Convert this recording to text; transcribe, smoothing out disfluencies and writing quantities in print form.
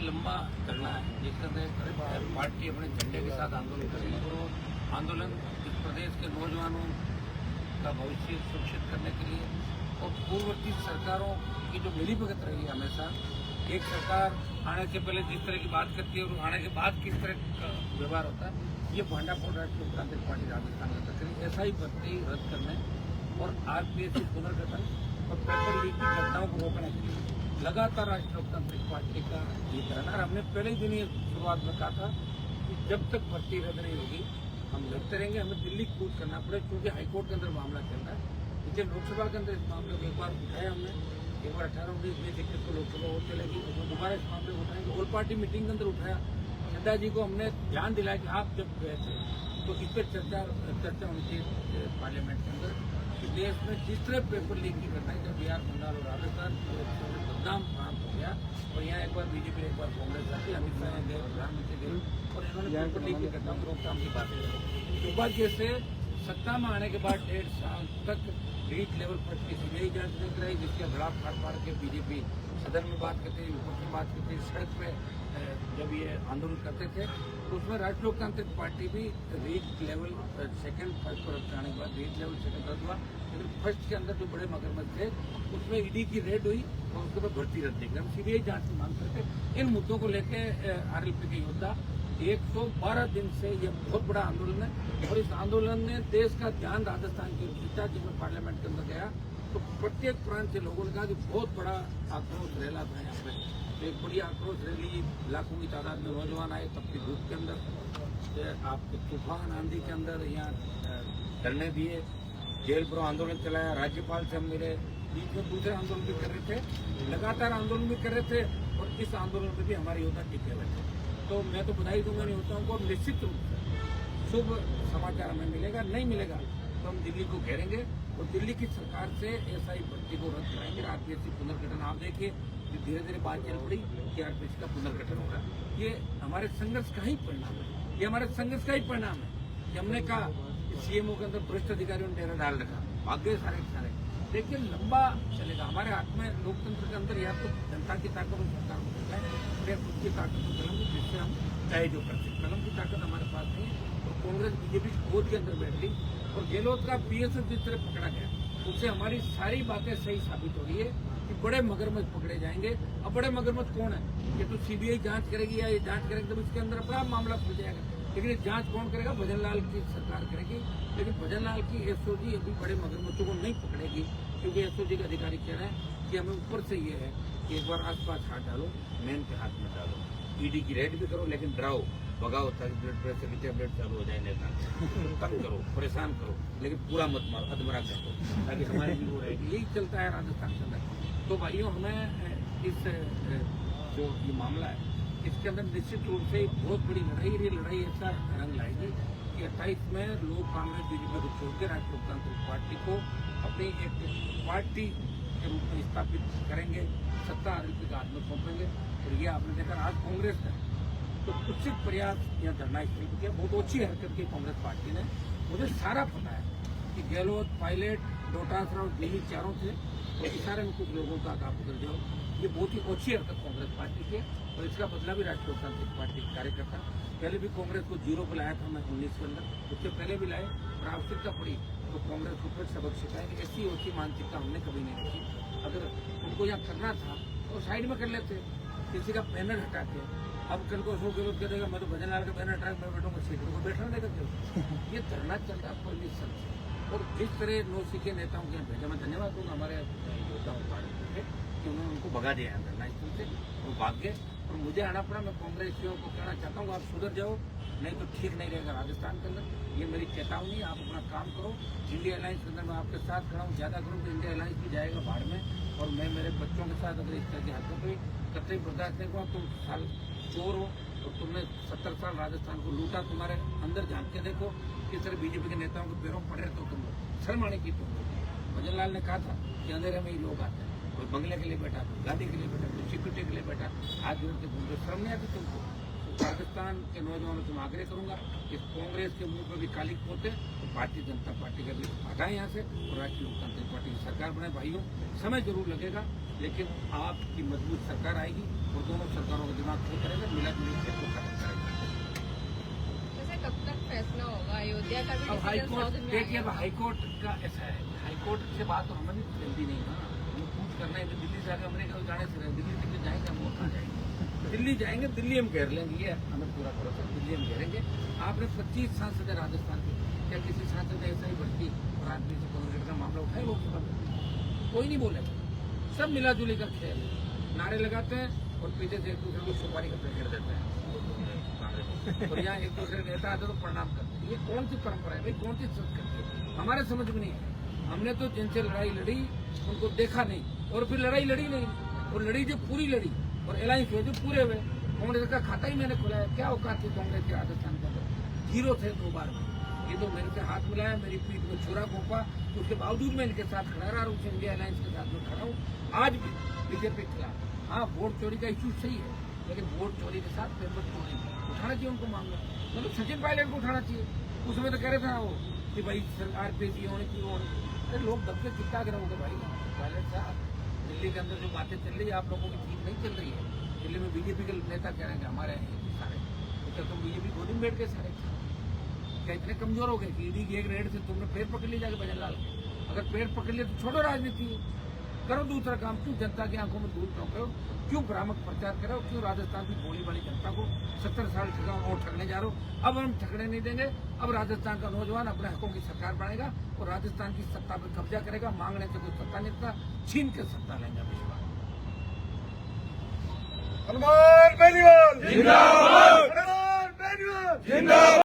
लंबा धरना है जिसके अंदर पार्टी अपने झंडे के साथ आंदोलन करेगी और आंदोलन इस प्रदेश के नौजवानों का भविष्य सुरक्षित करने के लिए और पूर्ववर्ती सरकारों की जो मिलीभगत रही है हमेशा, एक सरकार आने से पहले जिस तरह की बात करती है और आने के बाद किस तरह का व्यवहार होता है, ये भांडाफोड़ राष्ट्रीय लोकतांत्रिक पार्टी राजस्थान में करेगी। ऐसा ही भर्ती रद्द करने और आरपीएससी पुनर्गठन और पेपर लीक की घटनाओं को रोकने के लिए लगातार राष्ट्रीय लोकतांत्रिक पार्टी का ये करना। हमने पहले ही दिन ये शुरुआत में कहा था कि जब तक भर्ती रद्द नहीं होगी हम लड़ते रहेंगे। हमें दिल्ली कूच करना पड़े क्योंकि हाईकोर्ट के अंदर मामला चल रहा है। पिछले लोकसभा के अंदर इस मामले को एक बार उठाया हमने, एक बार 18-19 में 21 को लोकसभा और चलेगी, उसमें दोबारा इस मामले को उठाएंगे। ऑल पार्टी मीटिंग के अंदर उठाया, नड्डा जी को हमने ध्यान दिलाया कि आप जब गए थे तो इस पर चर्चा होनी चाहिए पार्लियामेंट के अंदर कि देश में जिस तरह पेपर लीक की घटना जब बिहार, बंगाल और राजस्थान बदनाम काम हो गया और यहाँ एक बार बीजेपी एक बार कांग्रेस आती, अमित शाह गए, प्रधानमंत्री गए और इन्होंने पेपर लीक की घटना को रोकथाम की बातें की। दुर्भाग्य से सत्ता में आने के बाद 1.5 साल तक रीच लेवल पर की सीबीआई जांच नहीं कराई, जिसके खिलाफ फाड़ के बीजेपी सदन में बात करती, ऊपर की बात करती, सड़क पे जब ये आंदोलन करते थे तो उसमें राष्ट्रीय लोकतांत्रिक पार्टी भी रीच लेवल सेकंड फर्स्ट पर जाने के बाद रीच लेवल सेकंड रद्द हुआ, लेकिन फर्स्ट के अंदर जो बड़े मगरमच्छ थे उसमें ईडी की रेड हुई और उसके बाद भर्ती रद्द की। हम सीबीआई जांच की मांग करते। इन मुद्दों को लेकर आरएलपी के योद्धा 112 दिन से यह बहुत बड़ा आंदोलन है और इस आंदोलन ने देश का ध्यान राजस्थान की ओर खींचा। जब मैं पार्लियामेंट के अंदर गया तो प्रत्येक प्रांत से लोगों ने कहा कि बहुत बड़ा आक्रोश रैला था यहाँ पे। तो एक बड़ी आक्रोश रैली, लाखों की तादाद में नौजवान आए, तपती धूप के अंदर, आपको तूफान आंधी के अंदर यहाँ धरने दिए, जेल पर आंदोलन चलाया, राज्यपाल से हम मिले, बीच में दूसरे आंदोलन भी कर रहे थे, लगातार आंदोलन भी कर रहे थे और इस आंदोलन में भी हमारे योद्धा टिके हुए थे। तो मैं तो बधाई दूंगा योद्धाओं को, निश्चित रूप से शुभ समाचार हमें मिलेगा। नहीं मिलेगा तो हम दिल्ली को घेरेंगे और दिल्ली की सरकार से एसआई भर्ती को रद्द कराएंगे। आरपीएससी पुनर्गठन आप देखिए धीरे धीरे बात चल पड़ी कि आरपीएससी का पुनर्गठन होगा। ये हमारे संघर्ष का ही परिणाम है, ये हमारे संघर्ष का ही परिणाम है कि हमने कहा कि सीएमओ के अंदर भ्रष्ट अधिकारियों ने डेरा डाल रखा, भाग्य सारे देखिए लंबा चलेगा। हमारे हाथ में लोकतंत्र के अंदर या तो जनता की ताकत और सरकार को होता है, फिर उसकी ताकत को कलम जिससे हम चाहे जो करते हैं। कलम की ताकत हमारे पास नहीं है और कांग्रेस बीजेपी गोद के अंदर बैठ गई और गहलोत का पीएसओ जिस तरह पकड़ा गया उससे हमारी सारी बातें सही साबित हो रही है कि बड़े मगरमच्छ पकड़े जाएंगे। अब बड़े मगरमच्छ कौन है? ये तो सीबीआई जांच करेगी या ये जांच करेगी तब इसके अंदर अपना मामला खुल जाएगा, लेकिन ये जांच कौन करेगा? भजन लाल की सरकार करेगी। लेकिन भजन लाल की एसओजी अभी बड़े मगरमच्छों को नहीं पकड़ेगी क्योंकि एसओजी के अधिकारी कह रहे हैं कि हमें ऊपर से ये है कि एक बार आसपास हाथ डालो, मेन के हाथ में डालो, ईडी की रेड भी करो लेकिन डराओ भगाओ ताकि ब्लड प्रेशर की टेबलेट चालू हो जाए, नेता तंग करो, परेशान करो, लेकिन पूरा मत मारो, अधमरा कर दो ताकि हमारी भी वो रहेगी। यही चलता है राजस्थान के अंदर। तो भाइयों हमें इस जो ये मामला है इसके अंदर निश्चित रूप से बहुत बड़ी लड़ाई, ये लड़ाई ऐसा रंग लाएगी कि 28 में लोग कांग्रेस बीजेपी को छोड़ के राष्ट्रीय लोकतांत्रिक पार्टी को अपनी एक पार्टी के रूप में स्थापित करेंगे, सत्ता आरएलपी के हाथ में सौंपेंगे। और ये आपने देखा आज कांग्रेस ने तो कुछ प्रयास यहाँ धरना स्थल पर किया, बहुत अच्छी हरकत की कांग्रेस पार्टी ने। मुझे सारा पता है कि गहलोत, पायलट, डोटासरा और दिल्ली चारों थे तो इशारे में कुछ लोगों का आप उधर जाओ, ये बहुत ही अच्छी हरकत कांग्रेस पार्टी की और इसका बदला भी राष्ट्रीय लोकतांत्रिक पार्टी के कार्यकर्ता। पहले भी कांग्रेस को 0 पर लाया था मैं 19 के अंदर, उससे पहले भी लाए और आवश्यकता पड़ी तो कांग्रेस को फिर सबक सिखाएंगे। ऐसी ओछी मानसिकता हमने कभी नहीं रखी। अगर उनको यहाँ करना था तो साइड में कर लेते, किसी का बैनर हटा के। अब कल को अशोक गहलोत कह देगा मैं तो भजन लाल का बैनर हटा मैं बैठूंगा सीट को बैठा देगा क्यों? ये धरना चल रहा है परमिशन से। और जिस तरह नौसी के नेताओं के यहाँ भेजा, मैं धन्यवाद दूंगा हमारे योद्धाओं के कि उन्होंने उनको भगा दिया है धरना स्थल से, वो भाग गए और मुझे आना पड़ा। मैं कांग्रेसियों को कहना चाहता हूँ आप सुधर जाओ, नहीं तो ठीक नहीं रहेगा राजस्थान के अंदर। ये मेरी चेतावनी है, आप अपना काम करो। इंडिया अलायंस के अंदर मैं आपके साथ खड़ा हूँ, ज्यादा करूँ तो इंडिया अलायंस भी जाएगा बाढ़ में और मैं मेरे बच्चों के साथ अगर इस तरह की हरकत हुई कतई बर्दाश्त नहीं हुआ। तुम साल चोर हो और तुमने 70 साल राजस्थान को लूटा, तुम्हारे अंदर झांक के देखो किस तरह बीजेपी के नेताओं के पैरों पड़े तो तुम शर्म आने की। तुम भजन लाल ने कहा था कि अंधेरे में ही लोग आते हैं, कोई बंगले के लिए बैठा, गाड़ी के लिए बैठा, कोई सिक्योरिटी के लिए बैठा, हाथ जोड़ के घूमते, शर्म नहीं आती तुमको? तो राजस्थान के नौजवानों से मैं आग्रह करूंगा कि कांग्रेस के मुंह पर भी काली पोते तो भारतीय जनता पार्टी का भी हटाएं यहाँ से और राष्ट्रीय लोकतांत्रिक पार्टी की सरकार बनाए। भाइयों समय जरूर लगेगा लेकिन आपकी मजबूत सरकार आएगी। वो दोनों सरकारों का दिमाग ठीक करेगा, मिला जुली खेल को खत्म करेगा। वैसे कब तक फैसला होगा अयोध्या का भी? अब हाईकोर्ट देखिए, अब हाईकोर्ट का ऐसा है, हाईकोर्ट से बात तो हमें जल्दी नहीं ना, हमें पूछ करना है। तो दिल्ली से आगे हमने कहा जाने से दिल्ली तक जाएंगे, हम वहाँ जाएंगे, दिल्ली जाएंगे, दिल्ली हम घेर लेंगे, ये हमें पूरा भरोसा, दिल्ली हम घेरेंगे। आपने 25 सांसद है राजस्थान के, क्या किसी सांसद ने ऐसा ही भर्ती और आदमी से कांग्रेस का मामला उठाए? लोकसभा में कोई नहीं बोलेगा। सब मिला जुली का खेल है, नारे लगाते हैं और पीछे से एक दूसरे को सुपारी का पैकेट देते हैं और यहाँ एक दूसरे नेता आते तो प्रणाम करते हैं। ये कौन सी परंपरा है भाई, कौन सी संस्कृति है? हमारे समझ में नहीं है। हमने तो जिनसे लड़ाई लड़ी उनको देखा नहीं और फिर लड़ाई लड़ी नहीं, और लड़ी जो पूरी लड़ी और अलायंस हुए जो पूरे हुए। कांग्रेस का खाता ही मैंने खुलाया, क्या औकात थी कांग्रेस के राजस्थान के अंदर? 0 थे 2 बार में। ये तो मेरे से हाथ मिलाया, मेरी पीठ में छुरा घोंपा, उसके बावजूद मैं इनके साथ खड़ा रहा, उस इंडिया अलायंस के साथ में खड़ा हूँ आज भी बीजेपी के खिलाफ। हाँ, वोट चोरी का इश्यू सही है, लेकिन वोट चोरी के साथ पेपर चोरी उठाना चाहिए उनको मामला। मतलब सचिन पायलट को उठाना चाहिए। उसमें तो कह रहे थे वो कि भाई सरकार पे की होने की होने, अरे लोग दबके चिंता कर रहे होंगे भाई। पायलट साहब, दिल्ली के अंदर जो बातें चल रही है आप लोगों की ठीक नहीं चल रही है। दिल्ली में बीजेपी के नेता कह रहे हैं कि हमारे सारे, क्या तुम बीजेपी गोदी में बैठ के सारे क्या इतने कमजोर हो गए कि ईडी की एक रेड से तुमने पेड़ पकड़ लिया जाके भजन लाल के? अगर पेड़ पकड़ लिया तो छोड़ो राजनीति, करो दूसरा काम। क्यों जनता की आंखों में दूध करो? क्यों भ्रामक प्रचार करो? क्यों राजस्थान की भोली वाली जनता को 70 साल ठगा और ठगने जा रहे हो? अब हम ठगने नहीं देंगे। अब राजस्थान का नौजवान अपने हकों की सरकार बनाएगा और राजस्थान की सत्ता पर कब्जा करेगा। मांगने से कोई सत्ता नहीं देता, छीन के सत्ता लेंगे। हनुमान बेनीवाल जिंदाबाद, हनुमान बेनीवाल जिंदाबाद।